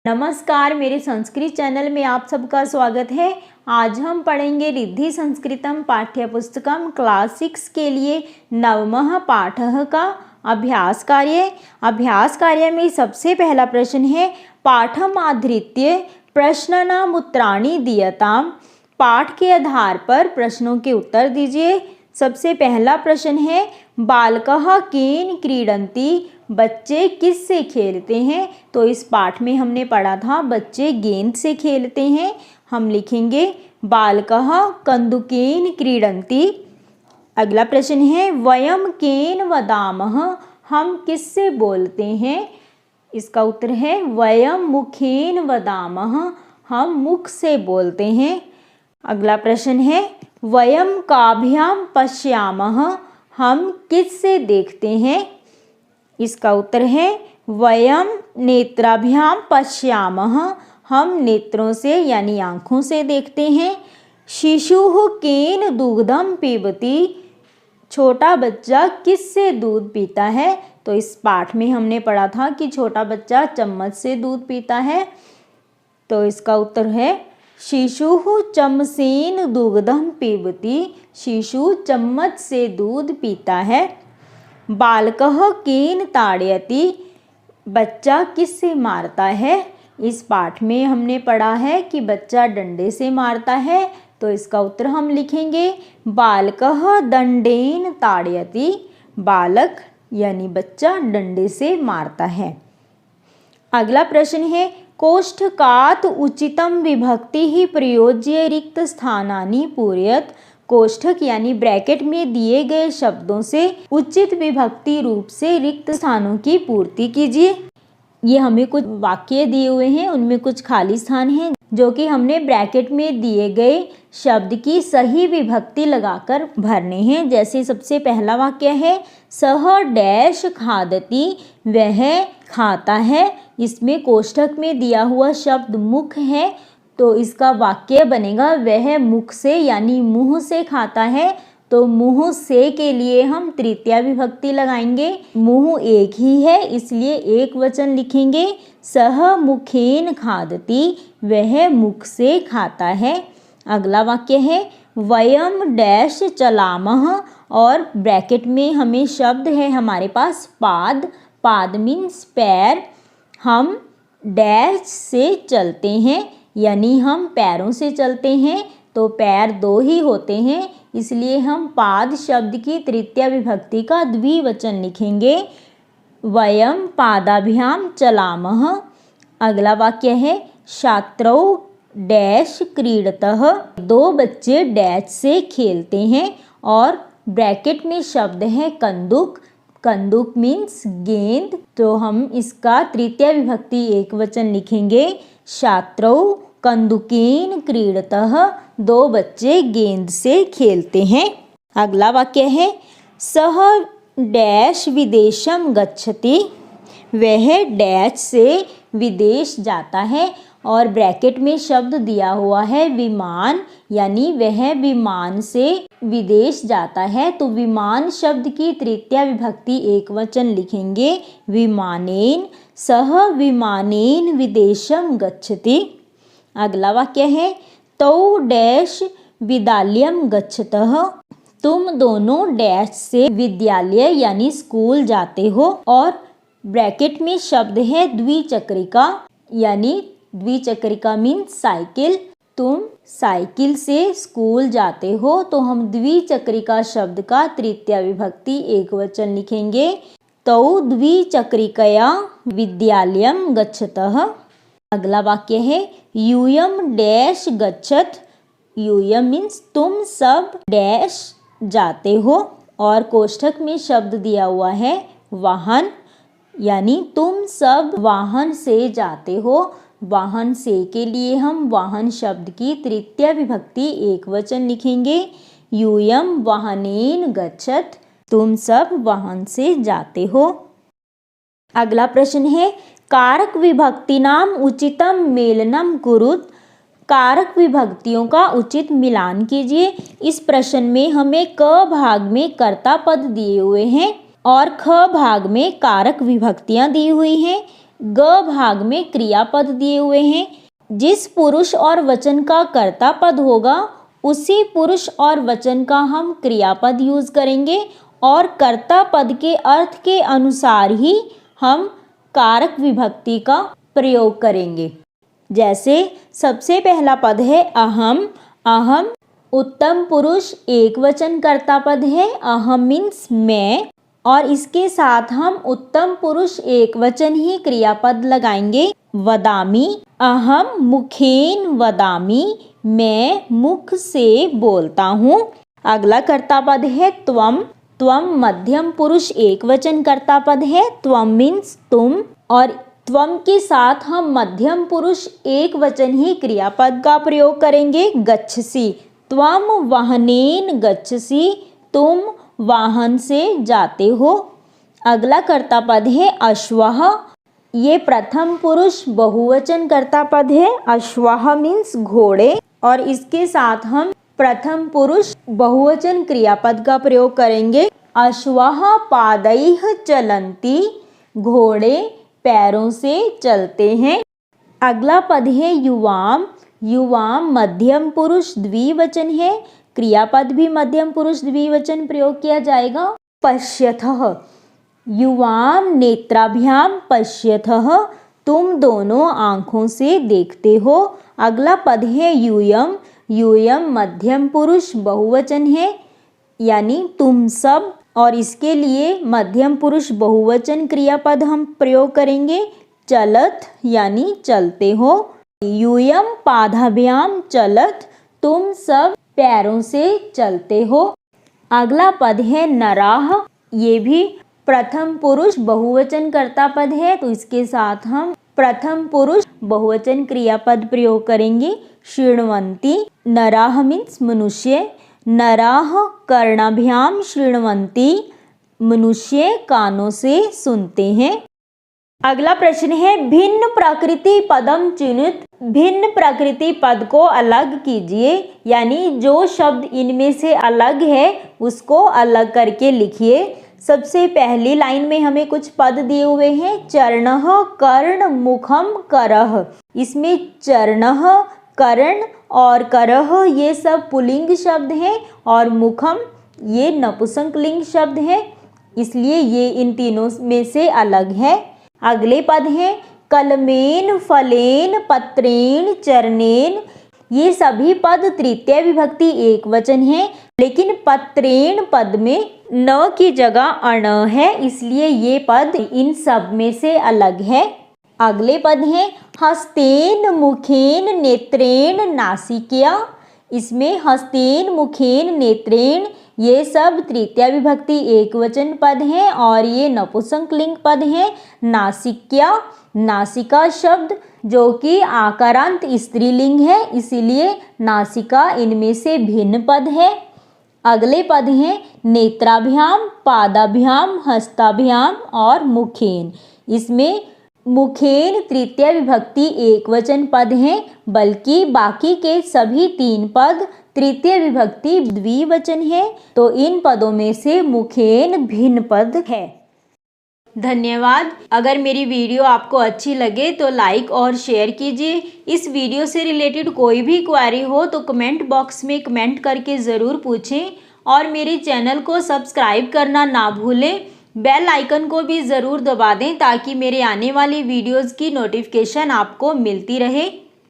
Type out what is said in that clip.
नमस्कार, मेरे संस्कृत चैनल में आप सबका स्वागत है। आज हम पढ़ेंगे रिद्धि संस्कृतम पाठ्य पुस्तकम क्लास 6 के लिए नवमः पाठः का अभ्यास कार्य में सबसे पहला प्रश्न है पाठम आधृत्य प्रश्नानाम उत्तराणि दीयताम। पाठ के आधार पर प्रश्नों के उत्तर दीजिए। सबसे पहला प्रश्न है बालकः केन क्रीडन्ति, बच्चे किससे खेलते हैं। तो इस पाठ में हमने पढ़ा था बच्चे गेंद से खेलते हैं। हम लिखेंगे बालकः कन्दुकेन क्रीडन्ति। अगला प्रश्न है वयम केन वदामः, हम किससे बोलते हैं। इसका उत्तर है वयम मुखेन वदामः, हम मुख से बोलते हैं। अगला प्रश्न है वयम काभ्याम पश्यामः, हम किससे देखते हैं। इसका उत्तर है वयम नेत्राभ्याम पश्यामः, हम नेत्रों से यानी आँखों से देखते हैं। शिशुः केन दुग्धम पिबति, छोटा बच्चा किससे दूध पीता है। तो इस पाठ में हमने पढ़ा था कि छोटा बच्चा चम्मच से दूध पीता है। तो इसका उत्तर है शिशुः चमसेन दुग्धम पिबति, शिशु चम्मच से दूध पीता है। बालकः केन ताड़यति, बच्चा किससे मारता है। इस पाठ में हमने पढ़ा है कि बच्चा डंडे से मारता है। तो इसका उत्तर हम लिखेंगे बालकः दंडेन ताड़यति, बालक यानी बच्चा डंडे से मारता है। अगला प्रश्न है कोष्ठकात् उचितम विभक्ति ही प्रयोज्य रिक्त स्थानानि पूरयत। कोष्ठक यानी ब्रैकेट में दिए गए शब्दों से उचित विभक्ति रूप से रिक्त स्थानों की पूर्ति कीजिए। ये हमें कुछ वाक्य दिए हुए हैं, उनमें कुछ खाली स्थान हैं जो कि हमने ब्रैकेट में दिए गए शब्द की सही विभक्ति लगाकर भरने हैं। जैसे सबसे पहला वाक्य है सह डैश खादति, वह खाता है। इसमें कोष्ठक में दिया हुआ शब्द मुख है, तो इसका वाक्य बनेगा वह मुख से यानी मुंह से खाता है। तो मुंह से के लिए हम तृतीया विभक्ति लगाएंगे। मुंह एक ही है इसलिए एक वचन लिखेंगे सह मुखेन खादति, वह मुख से खाता है। अगला वाक्य है वयम डैश चलामः, और ब्रैकेट में हमें शब्द है हमारे पास पाद, पाद मीन्स पैर। हम डैश से चलते हैं यानी हम पैरों से चलते हैं। तो पैर दो ही होते हैं इसलिए हम पाद शब्द की तृतीया विभक्ति का द्विवचन लिखेंगे वयम पादाभ्याम चलामः। अगला वाक्य है छात्रौ डैश क्रीडतः, दो बच्चे डैश से खेलते हैं। और ब्रैकेट में शब्द है कंदुक, कंदुक मीन्स गेंद। तो हम इसका तृतीया विभक्ति एक वचन लिखेंगे छात्रौ कंदुकेन क्रीडतः, दो बच्चे गेंद से खेलते हैं। अगला वाक्य है सह डैश विदेशम गच्छति, वह डैश से विदेश जाता है। और ब्रैकेट में शब्द दिया हुआ है विमान, यानी वह विमान से विदेश जाता है। तो विमान शब्द की तृतीया विभक्ति एक वचन लिखेंगे विमानेन, सह विमानेन विदेशम गच्छति। अगला वाक्य है तौ डैश विद्यालयम गच्छतः, तुम दोनों डैश से विद्यालय यानी स्कूल जाते हो। और ब्रैकेट में शब्द है द्विचक्रिका, यानी द्विचक्रिका मीन्स साइकिल, तुम साइकिल से स्कूल जाते हो। तो हम द्विचक्रिका शब्द का तृतीया विभक्ति एक वचन लिखेंगे तौ द्विचक्रिकया विद्यालयम गच्छतः। अगला वाक्य है यूयम डैश गच्छत, यूयम मीन्स तुम सब डैश जाते हो। और कोष्ठक में शब्द दिया हुआ है वाहन, यानी तुम सब वाहन से जाते हो। वाहन से के लिए हम वाहन शब्द की तृतीया विभक्ति एक वचन लिखेंगे यूयम वाहनेन गच्छत, तुम सब वाहन से जाते हो। अगला प्रश्न है कारक विभक्ति नाम उचितम मेलनम कुरुत, कारक विभक्तियों का उचित मिलान कीजिए। इस प्रश्न में हमें क भाग में कर्ता पद दिए हुए हैं और ख भाग में कारक विभक्तियां दी हुई हैं। ग भाग में क्रियापद दिए हुए हैं। जिस पुरुष और वचन का कर्ता पद होगा उसी पुरुष और वचन का हम क्रियापद यूज करेंगे और कर्ता पद के अर्थ के अनुसार ही हम कारक विभक्ति का प्रयोग करेंगे। जैसे सबसे पहला पद है अहम। अहम उत्तम पुरुष एक वचन कर्ता पद है। अहम मीन्स मैं, और इसके साथ हम उत्तम पुरुष एक वचन ही क्रियापद लगाएंगे। वदामी। अहम मुखेन वदामी, मैं मुख से बोलता हूँ। अगला कर्ता पद है त्वम। त्वम मध्यम पुरुष एक वचन कर्ता पद है। त्वम मीन्स तुम, और त्वम के साथ हम मध्यम पुरुष एक वचन ही क्रियापद का प्रयोग करेंगे। गच्छसि। त्वम वाहनेन गच्छसि, तुम वाहन से जाते हो। अगला कर्ता पद है अश्वः। ये प्रथम पुरुष बहुवचन कर्ता पद है। अश्वः मीन्स घोड़े, और इसके साथ हम प्रथम पुरुष बहुवचन क्रियापद का प्रयोग करेंगे। अश्वः पादैः चलन्ति, घोड़े पैरों से चलते हैं। अगला पद है युवाम। युवाम मध्यम पुरुष द्विवचन है, क्रियापद भी मध्यम पुरुष द्विवचन प्रयोग किया जाएगा। पश्यथः। युवाम नेत्राभ्याम पश्यथः, तुम दोनों आंखों से देखते हो। अगला पद है यूयम। यूयम मध्यम पुरुष बहुवचन है, यानी तुम सब, और इसके लिए मध्यम पुरुष बहुवचन क्रियापद हम प्रयोग करेंगे। चलत यानी चलते हो। यूयम पादाभ्याम चलत, तुम सब पैरों से चलते हो। अगला पद है नराह। ये भी प्रथम पुरुष बहुवचन कर्ता पद है, तो इसके साथ हम प्रथम पुरुष बहुवचन क्रियापद प्रयोग करेंगे। शृण्वन्ति। नराह मीन्स मनुष्य। नराह कर्णाभ्याम शृण्वन्ति, मनुष्य कानों से सुनते हैं। अगला प्रश्न है भिन्न प्रकृति पदम चुनित। भिन्न प्रकृति पद को अलग कीजिए, यानी जो शब्द इनमें से अलग है उसको अलग करके लिखिए। सबसे पहली लाइन में हमें कुछ पद दिए हुए हैं। चरणः कर्ण मुखम करह। इसमें चरणः कर्ण और करह ये सब पुल्लिंग शब्द हैं, और मुखम ये नपुंसकलिंग शब्द है, इसलिए ये इन तीनों में से अलग है। अगले पद हैं कलमेन फलेन पत्रेण चरणेन। ये सभी पद तृतीय विभक्ति एक वचन है, लेकिन पत्रेण पद में न की जगह अण है, इसलिए ये पद इन सब में से अलग है। अगले पद हैं हस्तेन मुखेन नेत्रेण नासिकया। इसमें हस्तेन मुखेन नेत्रेण ये सब तृतीय विभक्ति एक वचन पद हैं, और ये नपुंसकलिंग पद हैं। नासिकया, नासिका शब्द जो कि आकारांत स्त्रीलिंग है, इसीलिए नासिका इनमें से भिन्न पद है। अगले पद हैं नेत्राभ्याम पादाभ्याम हस्ताभ्याम और मुखेन। इसमें मुखेन तृतीय विभक्ति एक वचन पद हैं, बल्कि बाकी के सभी तीन पद तृतीय विभक्ति द्विवचन है, तो इन पदों में से मुखेन भिन्न पद है। धन्यवाद। अगर मेरी वीडियो आपको अच्छी लगे तो लाइक और शेयर कीजिए। इस वीडियो से रिलेटेड कोई भी क्वेरी हो तो कमेंट बॉक्स में कमेंट करके ज़रूर पूछें, और मेरे चैनल को सब्सक्राइब करना ना भूलें। बेल आइकन को भी ज़रूर दबा दें ताकि मेरे आने वाली वीडियोज़ की नोटिफिकेशन आपको मिलती रहे।